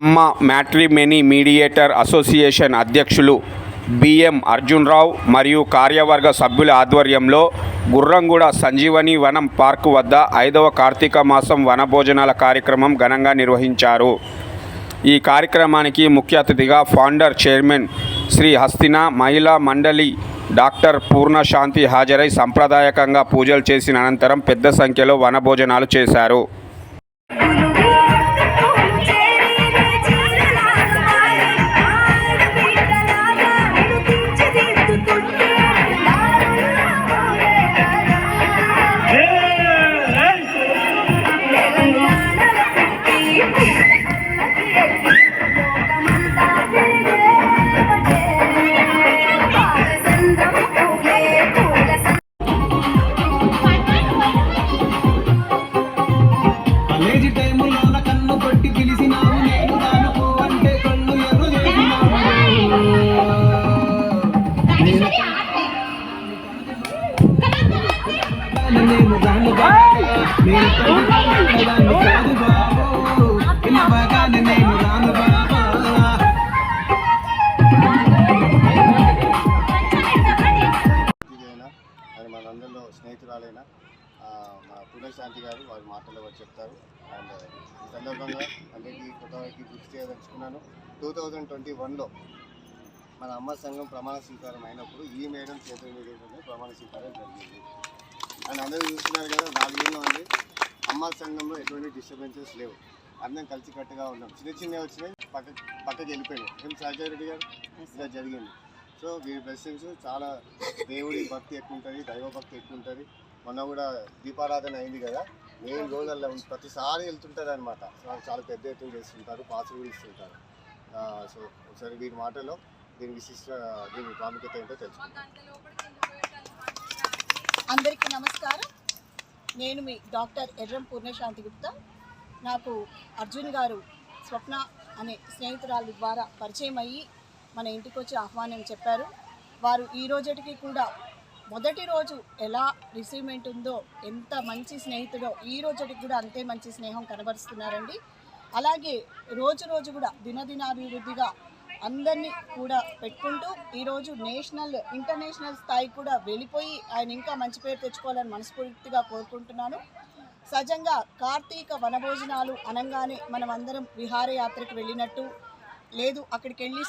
అమ్మ matrimony mediator association అధ్యక్షులు BM Arjun Rao మరియు కార్యవర్గ సభ్యుల ఆధ్వర్యంలో గుర్రంగూడ సంజీవని వనం పార్కు వద్ద 5వ కార్తీక మాసం వనభోజనాల కార్యక్రమం ఘనంగా నిర్వహించారు. ఈ కార్యక్రమానికి ముఖ్య అతిథిగా ఫౌండర్ చైర్మన్ శ్రీ హస్తిన మహిళా మండలి డాక్టర్ పూర్ణశాంతి హాజరై సంప్రదాయకంగా పూజలు చేసిన అనంతరం పెద్ద సంఖ్యలో వనభోజనాలు చేశారు. మనందరిలో స్నేహితురాలైన మా పూర్ణశాంతి గారు వారి మాటల్లో వచ్చి చెప్తారు. అండ్ ఈ సందర్భంగా అందరికీ కొత్తవారికి గుర్తు చేయదలుచుకున్నాను. 2021లో మన అమ్మ సంఘం ప్రమాణ స్వీకారం అయినప్పుడు ఈ మేడం చేతుల మీద ప్రమాణ స్వీకారం జరిగింది. అండ్ అందరూ చూస్తున్నారు కదా, 4 ఏళ్ళు ఉంది. అమ్మ సంఘంలో ఎటువంటి డిస్టర్బెన్సెస్ లేవు, అందరం కలిసికట్టుగా ఉన్నాం. చిన్నవి వచ్చినాయి, పక్కకి వెళ్ళిపోయినాయి. ఏం సహజ రెడ్డి గారు ఇలా జరిగింది. సో వీరి బ్లెస్సింగ్స్ చాలా, దేవుడి భక్తి ఎక్కువ ఉంటుంది, దైవభక్తి ఎక్కువ ఉంటుంది. మొన్న కూడా దీపారాధన అయింది కదా, మెయిన్ రోజుల్లో ప్రతిసారి వెళ్తుంటారు అనమాట. చాలా పెద్ద ఎత్తున చేస్తుంటారు, పాసులు కూడా ఇస్తుంటారు. సో ఒకసారి వీరి మాటలో దీని ప్రాముఖ్యత ఏంటో తెలుసుకుంటాం. అందరికీ నమస్కారం. నేను మీ డాక్టర్ ఎర్రం పూర్ణశాంతి గుప్తా. నాకు అర్జున్ గారు స్వప్న అనే స్నేహితురాలు ద్వారా పరిచయం అయ్యి మన ఇంటికి వచ్చి ఆహ్వానం చెప్పారు. వారు ఈ రోజుకి కూడా మొదటి రోజు ఎలా రిసీవ్మెంట్ ఉందో, ఎంత మంచి స్నేహితుడో ఈ రోజుకి కూడా అంతే మంచి స్నేహం కనబరుస్తున్నారండి. అలాగే రోజు కూడా దినదినాభివృద్ధిగా అందరినీ కూడా పెట్టుకుంటూ ఈరోజు ఇంటర్నేషనల్ స్థాయికి కూడా వెళ్ళిపోయి ఆయన ఇంకా మంచి పేరు తెచ్చుకోవాలని మనస్ఫూర్తిగా కోరుకుంటున్నాను. సహజంగా కార్తీక వనభోజనాలు అనగానే మనం అందరం విహారయాత్రకు వెళ్ళినట్టు లేదు, అక్కడికి వెళ్ళి